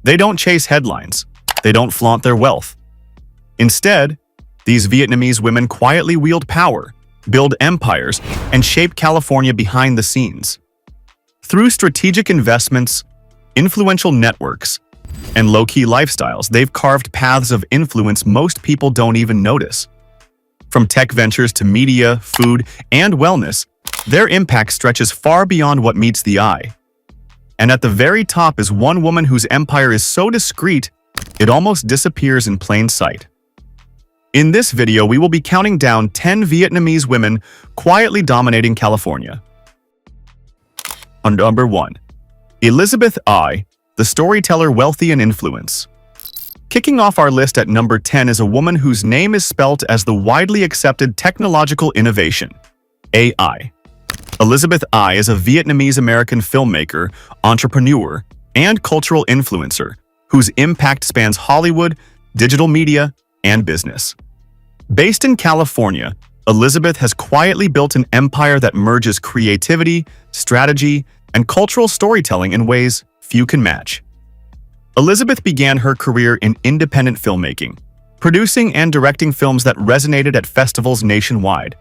They don't chase headlines. They don't flaunt their wealth. Instead, these Vietnamese women quietly wield power, build empires, and shape California behind the scenes. Through strategic investments, influential networks, and low-key lifestyles, they've carved paths of influence most people don't even notice. From tech ventures to media, food, and wellness, their impact stretches far beyond what meets the eye. And at the very top is one woman whose empire is so discreet, it almost disappears in plain sight. In this video, we will be counting down 10 Vietnamese women quietly dominating California. On number 1, Elizabeth I, the storyteller, wealthy and influence. Kicking off our list at number 10 is a woman whose name is spelt as the widely accepted technological innovation, AI. Elizabeth I is a Vietnamese-American filmmaker, entrepreneur, and cultural influencer whose impact spans Hollywood, digital media, and business. Based in California, Elizabeth has quietly built an empire that merges creativity, strategy, and cultural storytelling in ways few can match. Elizabeth began her career in independent filmmaking, producing and directing films that resonated at festivals nationwide.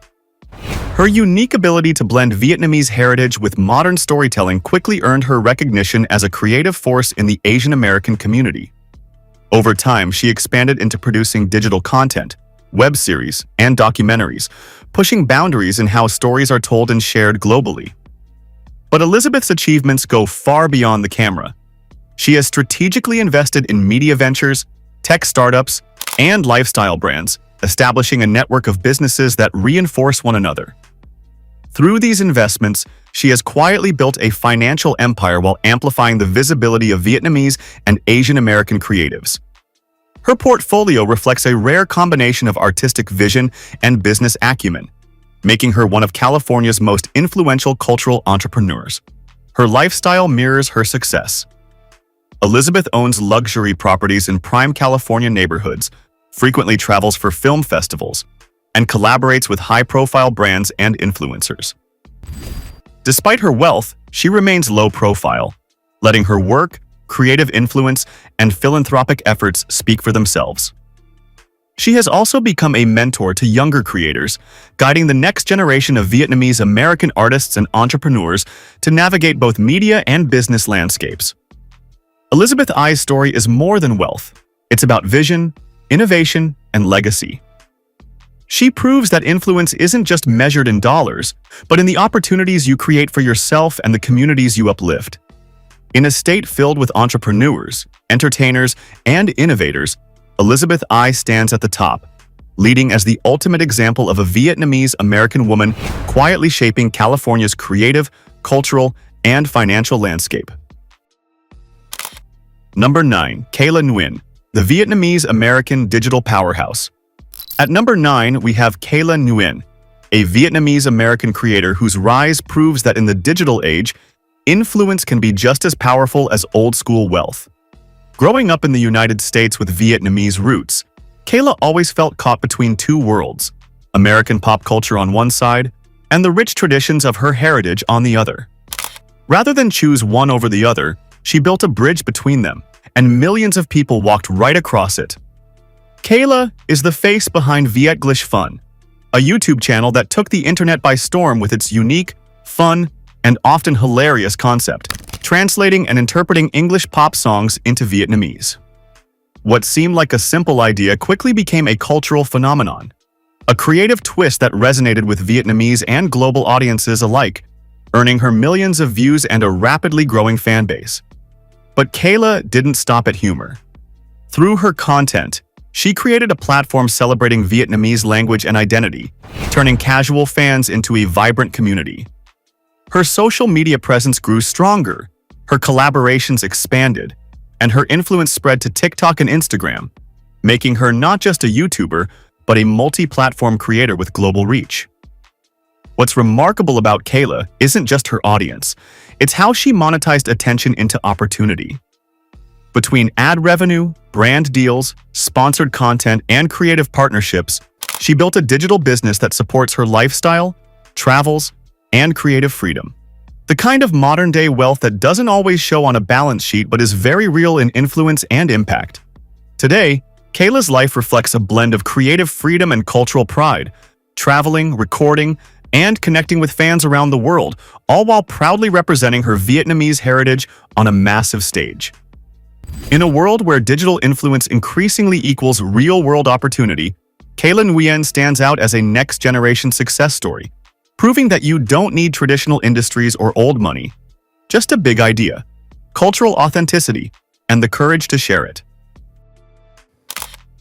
Her unique ability to blend Vietnamese heritage with modern storytelling quickly earned her recognition as a creative force in the Asian American community. Over time, she expanded into producing digital content, web series, and documentaries, pushing boundaries in how stories are told and shared globally. But Elizabeth's achievements go far beyond the camera. She has strategically invested in media ventures, tech startups, and lifestyle brands, establishing a network of businesses that reinforce one another. Through these investments, she has quietly built a financial empire while amplifying the visibility of Vietnamese and Asian American creatives. Her portfolio reflects a rare combination of artistic vision and business acumen, making her one of California's most influential cultural entrepreneurs. Her lifestyle mirrors her success. Elizabeth owns luxury properties in prime California neighborhoods, frequently travels for film festivals, and collaborates with high-profile brands and influencers. Despite her wealth, she remains low-profile, letting her work, creative influence, and philanthropic efforts speak for themselves. She has also become a mentor to younger creators, guiding the next generation of Vietnamese American artists and entrepreneurs to navigate both media and business landscapes. Elizabeth I's story is more than wealth. It's about vision, innovation, and legacy. She proves that influence isn't just measured in dollars, but in the opportunities you create for yourself and the communities you uplift. In a state filled with entrepreneurs, entertainers, and innovators, Elizabeth I stands at the top, leading as the ultimate example of a Vietnamese-American woman quietly shaping California's creative, cultural, and financial landscape. Number 9. Kayla Nguyen, the Vietnamese-American digital powerhouse. At number 9, we have Kayla Nguyen, a Vietnamese-American creator whose rise proves that in the digital age, influence can be just as powerful as old-school wealth. Growing up in the United States with Vietnamese roots, Kayla always felt caught between two worlds, American pop culture on one side and the rich traditions of her heritage on the other. Rather than choose one over the other, she built a bridge between them, and millions of people walked right across it. Kayla is the face behind Vieglish Fun, a YouTube channel that took the internet by storm with its unique, fun, and often hilarious concept, translating and interpreting English pop songs into Vietnamese. What seemed like a simple idea quickly became a cultural phenomenon, a creative twist that resonated with Vietnamese and global audiences alike, earning her millions of views and a rapidly growing fan base. But Kayla didn't stop at humor. Through her content, she created a platform celebrating Vietnamese language and identity, turning casual fans into a vibrant community. Her social media presence grew stronger, her collaborations expanded, and her influence spread to TikTok and Instagram, making her not just a YouTuber, but a multi-platform creator with global reach. What's remarkable about Kayla isn't just her audience, it's how she monetized attention into opportunity. Between ad revenue, brand deals, sponsored content, and creative partnerships, she built a digital business that supports her lifestyle, travels, and creative freedom. The kind of modern-day wealth that doesn't always show on a balance sheet but is very real in influence and impact. Today, Kayla's life reflects a blend of creative freedom and cultural pride, traveling, recording, and connecting with fans around the world, all while proudly representing her Vietnamese heritage on a massive stage. In a world where digital influence increasingly equals real-world opportunity, Kayla Nguyen stands out as a next-generation success story, proving that you don't need traditional industries or old money, just a big idea, cultural authenticity, and the courage to share it.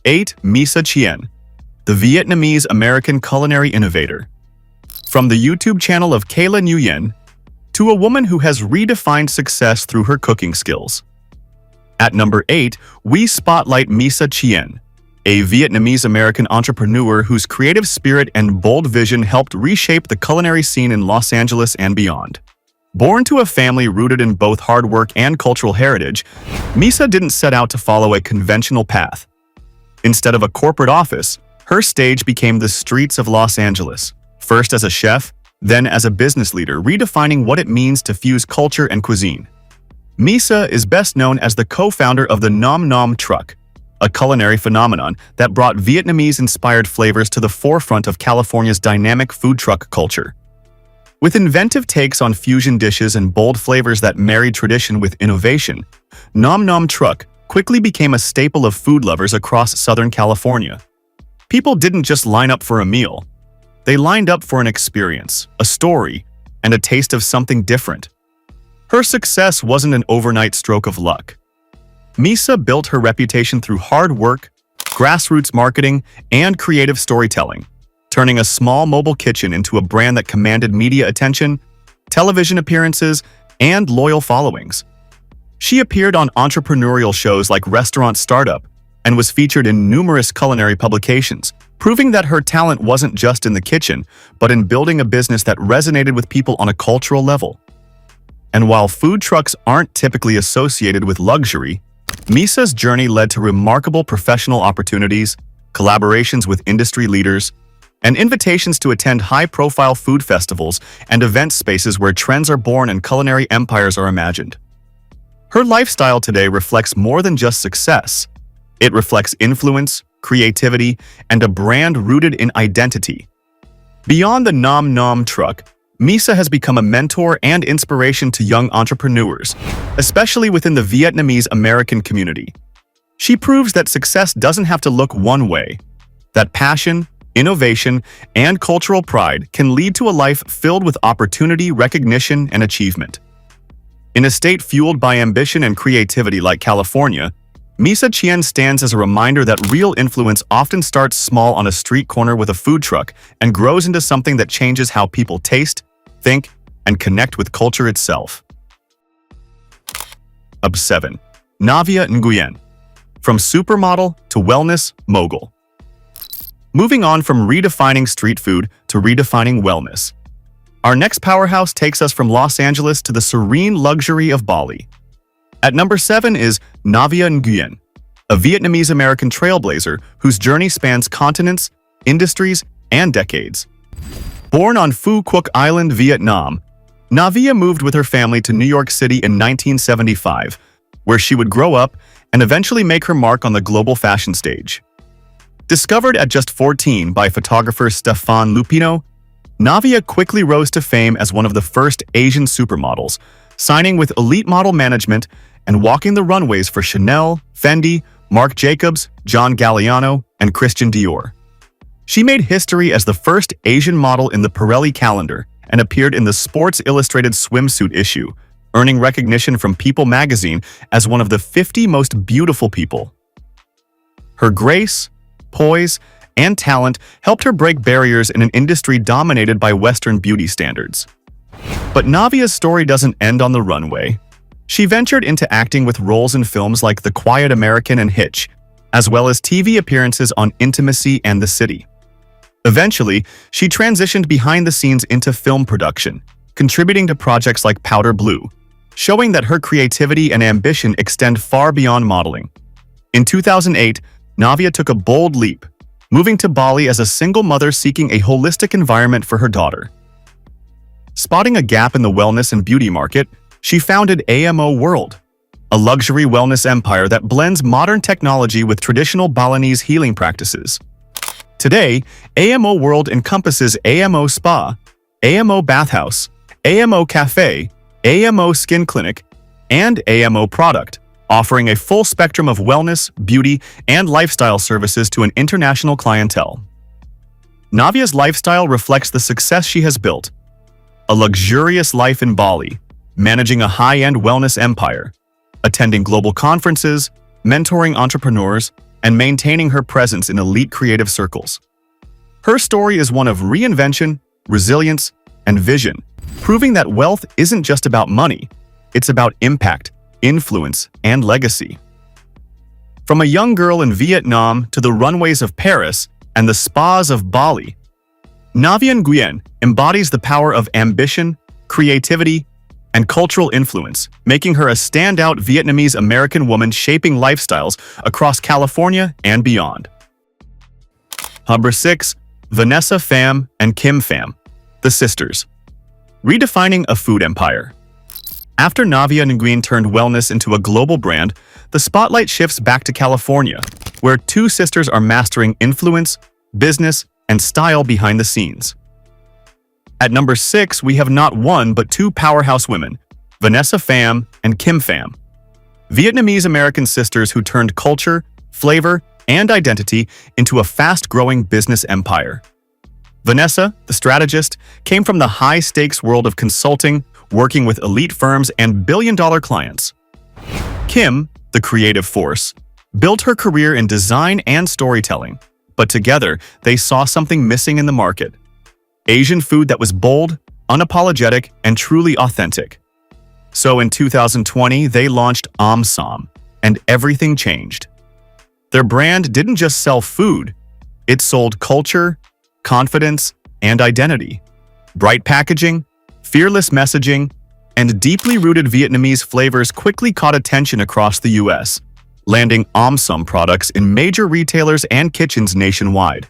8. Misa Chien, the Vietnamese-American culinary innovator. From the YouTube channel of Kayla Nguyen to a woman who has redefined success through her cooking skills. At number 8, we spotlight Misa Chien, a Vietnamese-American entrepreneur whose creative spirit and bold vision helped reshape the culinary scene in Los Angeles and beyond. Born to a family rooted in both hard work and cultural heritage, Misa didn't set out to follow a conventional path. Instead of a corporate office, her stage became the streets of Los Angeles, first as a chef, then as a business leader, redefining what it means to fuse culture and cuisine. Misa is best known as the co-founder of the Nom Nom Truck, a culinary phenomenon that brought Vietnamese-inspired flavors to the forefront of California's dynamic food truck culture. With inventive takes on fusion dishes and bold flavors that married tradition with innovation, Nom Nom Truck quickly became a staple of food lovers across Southern California. People didn't just line up for a meal. They lined up for an experience, a story, and a taste of something different. Her success wasn't an overnight stroke of luck. Misa built her reputation through hard work, grassroots marketing, and creative storytelling, turning a small mobile kitchen into a brand that commanded media attention, television appearances, and loyal followings. She appeared on entrepreneurial shows like Restaurant Startup and was featured in numerous culinary publications, proving that her talent wasn't just in the kitchen, but in building a business that resonated with people on a cultural level. And while food trucks aren't typically associated with luxury, Misa's journey led to remarkable professional opportunities, collaborations with industry leaders, and invitations to attend high-profile food festivals and event spaces where trends are born and culinary empires are imagined. Her lifestyle today reflects more than just success. It reflects influence, creativity, and a brand rooted in identity. Beyond the Nom Nom Truck, Misa has become a mentor and inspiration to young entrepreneurs, especially within the Vietnamese American community. She proves that success doesn't have to look one way, that passion, innovation, and cultural pride can lead to a life filled with opportunity, recognition, and achievement. In a state fueled by ambition and creativity like California, Misa Chien stands as a reminder that real influence often starts small on a street corner with a food truck and grows into something that changes how people taste, think, and connect with culture itself. 7. Navia Nguyen, from supermodel to wellness mogul. Moving on from redefining street food to redefining wellness. Our next powerhouse takes us from Los Angeles to the serene luxury of Bali. At number 7 is Navia Nguyen, a Vietnamese-American trailblazer whose journey spans continents, industries, and decades. Born on Phu Quoc Island, Vietnam, Navia moved with her family to New York City in 1975, where she would grow up and eventually make her mark on the global fashion stage. Discovered at just 14 by photographer Stefan Lupino, Navia quickly rose to fame as one of the first Asian supermodels, signing with elite model management and walking the runways for Chanel, Fendi, Marc Jacobs, John Galliano, and Christian Dior. She made history as the first Asian model in the Pirelli calendar and appeared in the Sports Illustrated swimsuit issue, earning recognition from People magazine as one of the 50 most beautiful people. Her grace, poise, and talent helped her break barriers in an industry dominated by Western beauty standards. But Navia's story doesn't end on the runway. She ventured into acting with roles in films like The Quiet American and Hitch, as well as TV appearances on Intimacy and The City. Eventually, she transitioned behind the scenes into film production, contributing to projects like Powder Blue, showing that her creativity and ambition extend far beyond modeling. In 2008, Navia took a bold leap, moving to Bali as a single mother seeking a holistic environment for her daughter. Spotting a gap in the wellness and beauty market, she founded AMO World, a luxury wellness empire that blends modern technology with traditional Balinese healing practices. Today, AMO World encompasses AMO Spa, AMO Bathhouse, AMO Cafe, AMO Skin Clinic, and AMO Product, offering a full spectrum of wellness, beauty, and lifestyle services to an international clientele. Navia's lifestyle reflects the success she has built. A luxurious life in Bali, managing a high-end wellness empire, attending global conferences, mentoring entrepreneurs, and maintaining her presence in elite creative circles. Her story is one of reinvention, resilience, and vision, proving that wealth isn't just about money, it's about impact, influence, and legacy. From a young girl in Vietnam to the runways of Paris and the spas of Bali, Navia Nguyen embodies the power of ambition, creativity, and cultural influence, making her a standout Vietnamese-American woman shaping lifestyles across California and beyond. Number 6. Vanessa Pham and Kim Pham, the sisters. Redefining a food empire. After Navia Nguyen turned wellness into a global brand, the spotlight shifts back to California, where two sisters are mastering influence, business, and style behind the scenes. At number 6, we have not one but two powerhouse women, Vanessa Pham and Kim Pham, Vietnamese-American sisters who turned culture, flavor, and identity into a fast-growing business empire. Vanessa, the strategist, came from the high-stakes world of consulting, working with elite firms and billion-dollar clients. Kim, the creative force, built her career in design and storytelling, but together they saw something missing in the market: Asian food that was bold, unapologetic, and truly authentic. So in 2020, they launched Som, and everything changed. Their brand didn't just sell food, it sold culture, confidence, and identity. Bright packaging, fearless messaging, and deeply rooted Vietnamese flavors quickly caught attention across the US, landing Som products in major retailers and kitchens nationwide.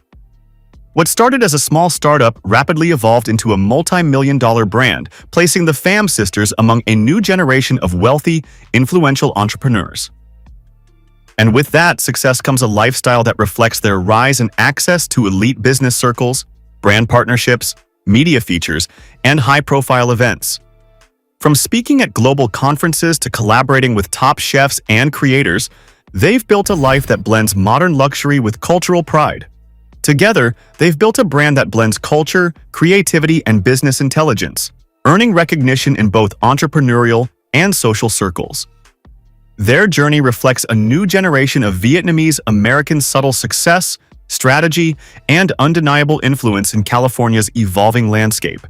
What started as a small startup rapidly evolved into a multi-million-dollar brand, placing the Pham sisters among a new generation of wealthy, influential entrepreneurs. And with that success comes a lifestyle that reflects their rise in access to elite business circles, brand partnerships, media features, and high-profile events. From speaking at global conferences to collaborating with top chefs and creators, they've built a life that blends modern luxury with cultural pride. Together, they've built a brand that blends culture, creativity, and business intelligence, earning recognition in both entrepreneurial and social circles. Their journey reflects a new generation of Vietnamese-American subtle success, strategy, and undeniable influence in California's evolving landscape.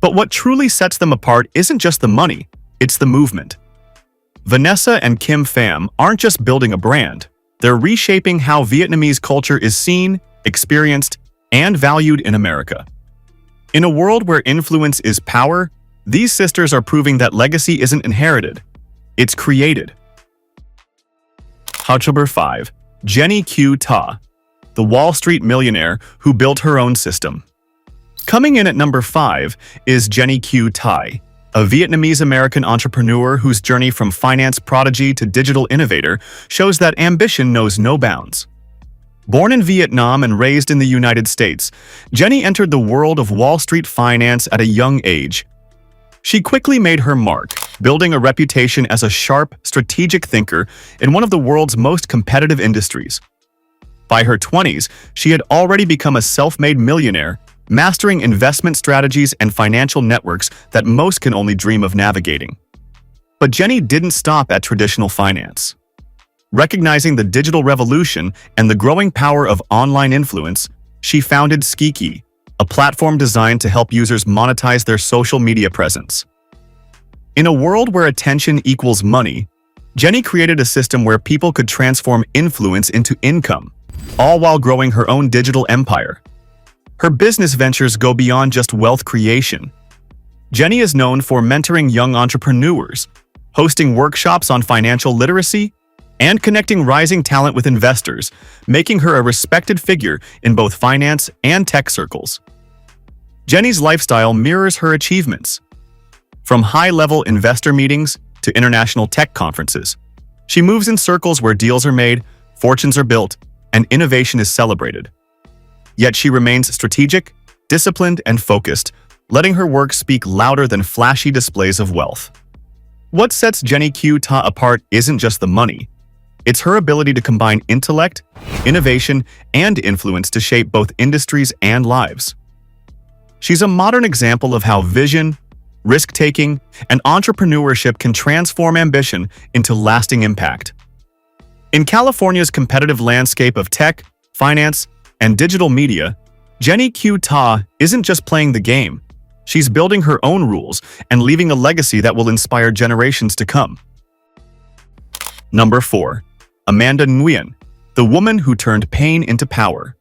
But what truly sets them apart isn't just the money, it's the movement. Vanessa and Kim Pham aren't just building a brand, they're reshaping how Vietnamese culture is seen, experienced, and valued in America. In a world where influence is power, these sisters are proving that legacy isn't inherited, it's created. Number 5. Jenny Q. Ta, the Wall Street millionaire who built her own system. Coming in at number 5 is Jenny Q. Tai, a Vietnamese-American entrepreneur whose journey from finance prodigy to digital innovator shows that ambition knows no bounds. Born in Vietnam and raised in the United States, Jenny entered the world of Wall Street finance at a young age. She quickly made her mark, building a reputation as a sharp, strategic thinker in one of the world's most competitive industries. By her 20s, she had already become a self-made millionaire, mastering investment strategies and financial networks that most can only dream of navigating. But Jenny didn't stop at traditional finance. Recognizing the digital revolution and the growing power of online influence, she founded Skiki, a platform designed to help users monetize their social media presence. In a world where attention equals money, Jenny created a system where people could transform influence into income, all while growing her own digital empire. Her business ventures go beyond just wealth creation. Jenny is known for mentoring young entrepreneurs, hosting workshops on financial literacy, and connecting rising talent with investors, making her a respected figure in both finance and tech circles. Jenny's lifestyle mirrors her achievements. From high-level investor meetings to international tech conferences, she moves in circles where deals are made, fortunes are built, and innovation is celebrated. Yet she remains strategic, disciplined, and focused, letting her work speak louder than flashy displays of wealth. What sets Jenny Q Ta apart isn't just the money. It's her ability to combine intellect, innovation, and influence to shape both industries and lives. She's a modern example of how vision, risk-taking, and entrepreneurship can transform ambition into lasting impact. In California's competitive landscape of tech, finance, and digital media, Jenny Q Ta isn't just playing the game. She's building her own rules and leaving a legacy that will inspire generations to come. Number 4. Amanda Nguyen, the woman who turned pain into power.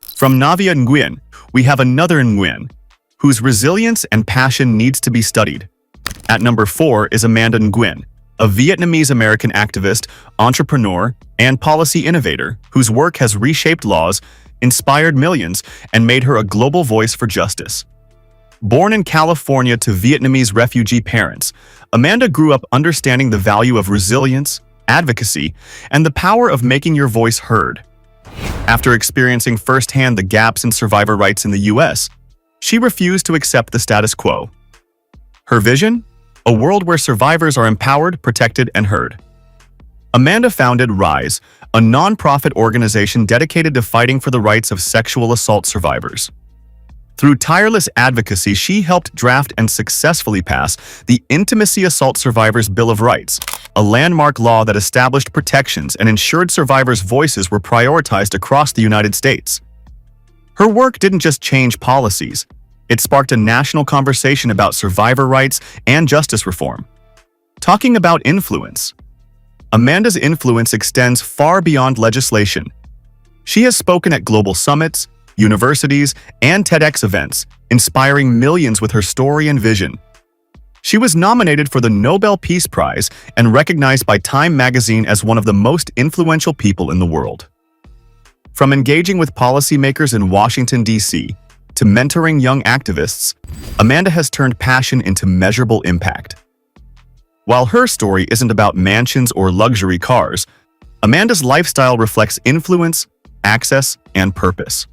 From Navia Nguyen, we have another Nguyen, whose resilience and passion needs to be studied. At number 4 is Amanda Nguyen, a Vietnamese-American activist, entrepreneur, and policy innovator whose work has reshaped laws, inspired millions, and made her a global voice for justice. Born in California to Vietnamese refugee parents, Amanda grew up understanding the value of resilience, advocacy, and the power of making your voice heard. After experiencing firsthand the gaps in survivor rights in the U.S., she refused to accept the status quo. Her vision? A world where survivors are empowered, protected, and heard. Amanda founded RISE, a non-profit organization dedicated to fighting for the rights of sexual assault survivors. Through tireless advocacy, she helped draft and successfully pass the Intimacy Assault Survivors Bill of Rights, a landmark law that established protections and ensured survivors' voices were prioritized across the United States. Her work didn't just change policies, it sparked a national conversation about survivor rights and justice reform. Talking about influence. Amanda's influence extends far beyond legislation. She has spoken at global summits, universities, and TEDx events, inspiring millions with her story and vision. She was nominated for the Nobel Peace Prize and recognized by Time magazine as one of the most influential people in the world. From engaging with policymakers in Washington, D.C., to mentoring young activists, Amanda has turned passion into measurable impact. While her story isn't about mansions or luxury cars, Amanda's lifestyle reflects influence, access, and purpose.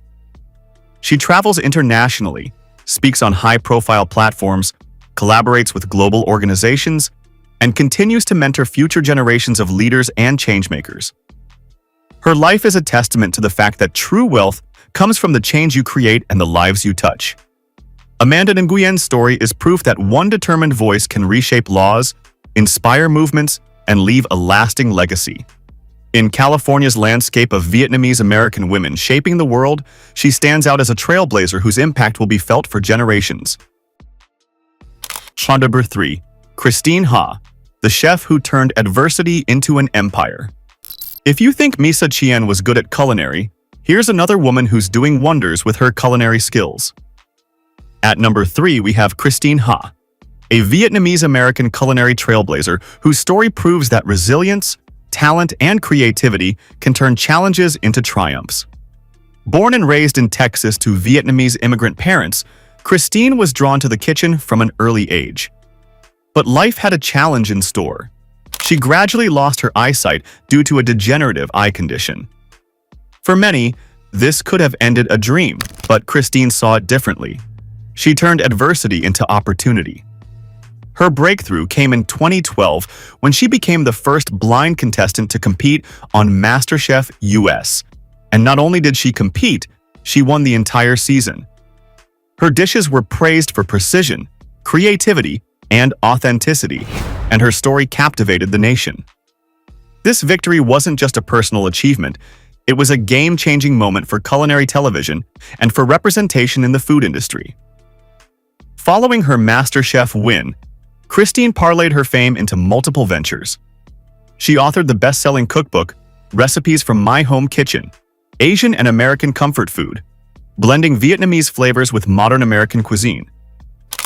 She travels internationally, speaks on high-profile platforms, collaborates with global organizations, and continues to mentor future generations of leaders and changemakers. Her life is a testament to the fact that true wealth comes from the change you create and the lives you touch. Amanda Nguyen's story is proof that one determined voice can reshape laws, inspire movements, and leave a lasting legacy. In California's landscape of Vietnamese-American women shaping the world, she stands out as a trailblazer whose impact will be felt for generations. Number 3. Christine Ha, the chef who turned adversity into an empire. If you think Misa Chien was good at culinary, here's another woman who's doing wonders with her culinary skills. At number 3, we have Christine Ha, a Vietnamese-American culinary trailblazer whose story proves that resilience, talent, and creativity can turn challenges into triumphs. Born and raised in Texas to Vietnamese immigrant parents, Christine was drawn to the kitchen from an early age. But life had a challenge in store. She gradually lost her eyesight due to a degenerative eye condition. For many, this could have ended a dream, but Christine saw it differently. She turned adversity into opportunity. Her breakthrough came in 2012 when she became the first blind contestant to compete on MasterChef US. And not only did she compete, she won the entire season. Her dishes were praised for precision, creativity, and authenticity, and her story captivated the nation. This victory wasn't just a personal achievement, it was a game-changing moment for culinary television and for representation in the food industry. Following her MasterChef win, Christine parlayed her fame into multiple ventures. She authored the best-selling cookbook, Recipes from My Home Kitchen, Asian and American Comfort Food, blending Vietnamese flavors with modern American cuisine.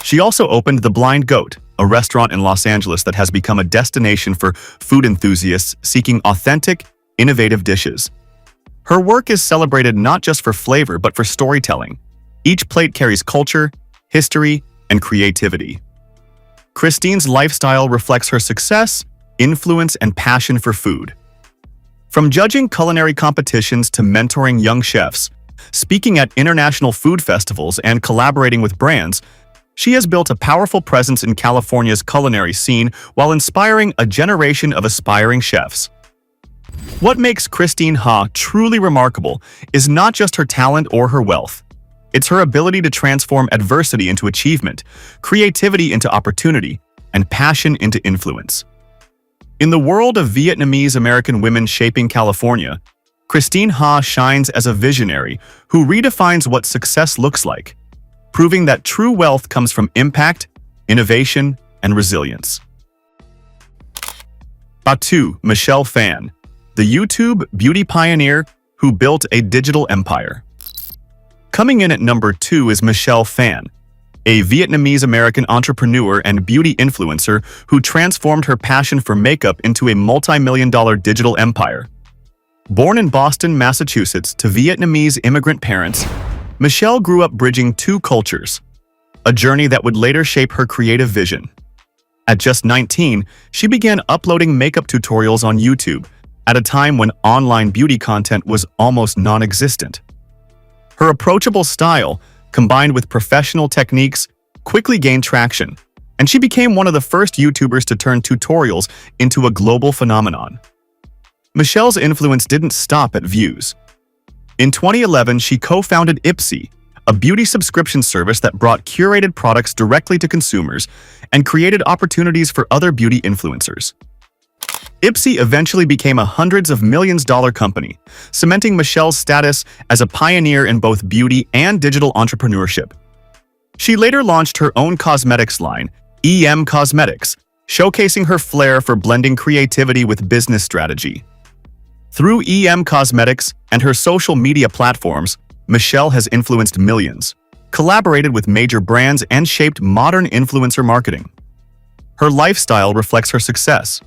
She also opened The Blind Goat, a restaurant in Los Angeles that has become a destination for food enthusiasts seeking authentic, innovative dishes. Her work is celebrated not just for flavor but for storytelling, Each plate carries culture, history, and creativity. Christine's lifestyle reflects her success, influence, and passion for food. From judging culinary competitions to mentoring young chefs, speaking at international food festivals, and collaborating with brands, she has built a powerful presence in California's culinary scene while inspiring a generation of aspiring chefs. What makes Christine Ha truly remarkable is not just her talent or her wealth. It's her ability to transform adversity into achievement, creativity into opportunity, and passion into influence. In the world of Vietnamese-American women shaping California, Christine Ha shines as a visionary who redefines what success looks like, proving that true wealth comes from impact, innovation, and resilience. Batu Michelle Phan, the YouTube beauty pioneer who built a digital empire. Coming in at number 2 is Michelle Phan, a Vietnamese-American entrepreneur and beauty influencer who transformed her passion for makeup into a multi-million-dollar digital empire. Born in Boston, Massachusetts, to Vietnamese immigrant parents, Michelle grew up bridging two cultures, a journey that would later shape her creative vision. At just 19, she began uploading makeup tutorials on YouTube at a time when online beauty content was almost non-existent. Her approachable style, combined with professional techniques, quickly gained traction, and she became one of the first YouTubers to turn tutorials into a global phenomenon. Michelle's influence didn't stop at views. In 2011, she co-founded Ipsy, a beauty subscription service that brought curated products directly to consumers and created opportunities for other beauty influencers. Ipsy eventually became a hundreds of millions-dollar company, cementing Michelle's status as a pioneer in both beauty and digital entrepreneurship. She later launched her own cosmetics line, EM Cosmetics, showcasing her flair for blending creativity with business strategy. Through EM Cosmetics and her social media platforms, Michelle has influenced millions, collaborated with major brands, and shaped modern influencer marketing. Her lifestyle reflects her success.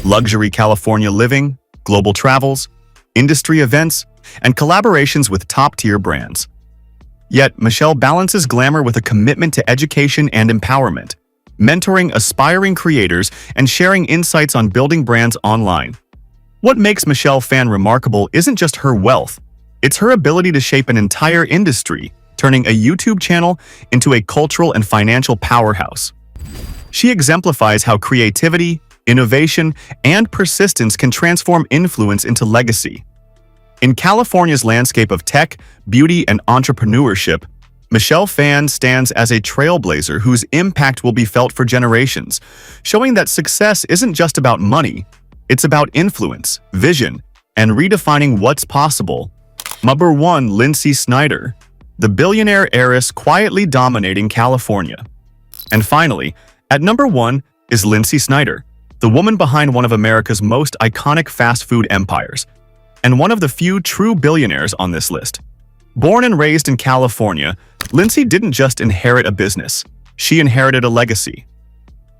Luxury California living, global travels, industry events, and collaborations with top-tier brands. Yet, Michelle balances glamour with a commitment to education and empowerment, mentoring aspiring creators and sharing insights on building brands online. What makes Michelle Phan remarkable isn't just her wealth, it's her ability to shape an entire industry, turning a YouTube channel into a cultural and financial powerhouse. She exemplifies how creativity, innovation, and persistence can transform influence into legacy. In California's landscape of tech, beauty, and entrepreneurship, Michelle Phan stands as a trailblazer whose impact will be felt for generations, showing that success isn't just about money, it's about influence, vision, and redefining what's possible. Number 1. Lynsi Snyder, the billionaire heiress quietly dominating California. And finally, at number 1 is Lynsi Snyder, the woman behind one of America's most iconic fast food empires, and one of the few true billionaires on this list. Born and raised in California, Lynsi didn't just inherit a business, she inherited a legacy.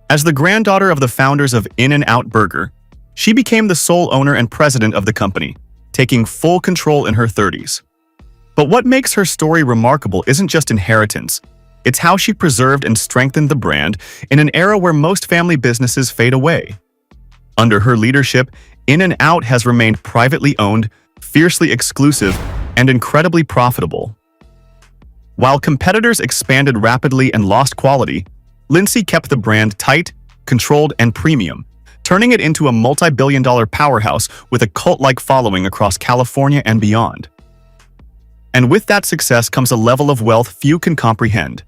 As the granddaughter of the founders of In-N-Out Burger, she became the sole owner and president of the company, taking full control in her 30s. But what makes her story remarkable isn't just inheritance, it's how she preserved and strengthened the brand in an era where most family businesses fade away. Under her leadership, In-N-Out has remained privately owned, fiercely exclusive, and incredibly profitable. While competitors expanded rapidly and lost quality, Lynsi kept the brand tight, controlled, and premium, turning it into a multi-billion-dollar powerhouse with a cult-like following across California and beyond. And with that success comes a level of wealth few can comprehend.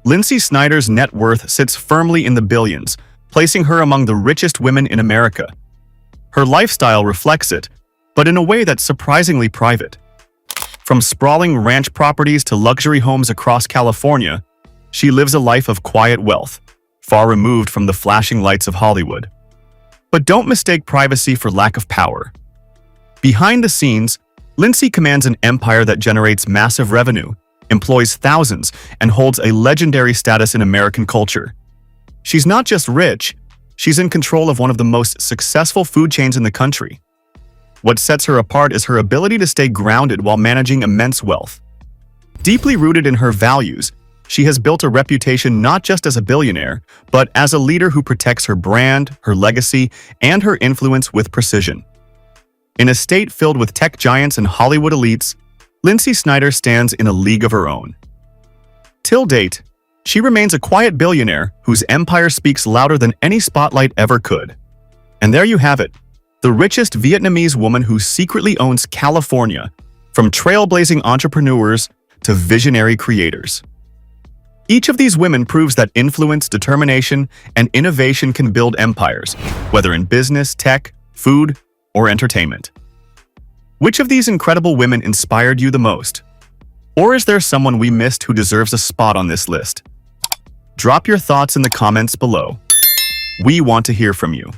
Lynsi Snyder's net worth sits firmly in the billions, placing her among the richest women in America. Her lifestyle reflects it, but in a way that's surprisingly private. From sprawling ranch properties to luxury homes across California, she lives a life of quiet wealth, far removed from the flashing lights of Hollywood. But don't mistake privacy for lack of power. Behind the scenes, Lynsi commands an empire that generates massive revenue, employs thousands, and holds a legendary status in American culture. She's not just rich, she's in control of one of the most successful food chains in the country. What sets her apart is her ability to stay grounded while managing immense wealth. Deeply rooted in her values, she has built a reputation not just as a billionaire, but as a leader who protects her brand, her legacy, and her influence with precision. In a state filled with tech giants and Hollywood elites, Lynsi Snyder stands in a league of her own. Till date, she remains a quiet billionaire whose empire speaks louder than any spotlight ever could. And there you have it, the richest Vietnamese woman who secretly owns California, from trailblazing entrepreneurs to visionary creators. Each of these women proves that influence, determination, and innovation can build empires, whether in business, tech, food, or entertainment. Which of these incredible women inspired you the most? Or is there someone we missed who deserves a spot on this list? Drop your thoughts in the comments below. We want to hear from you.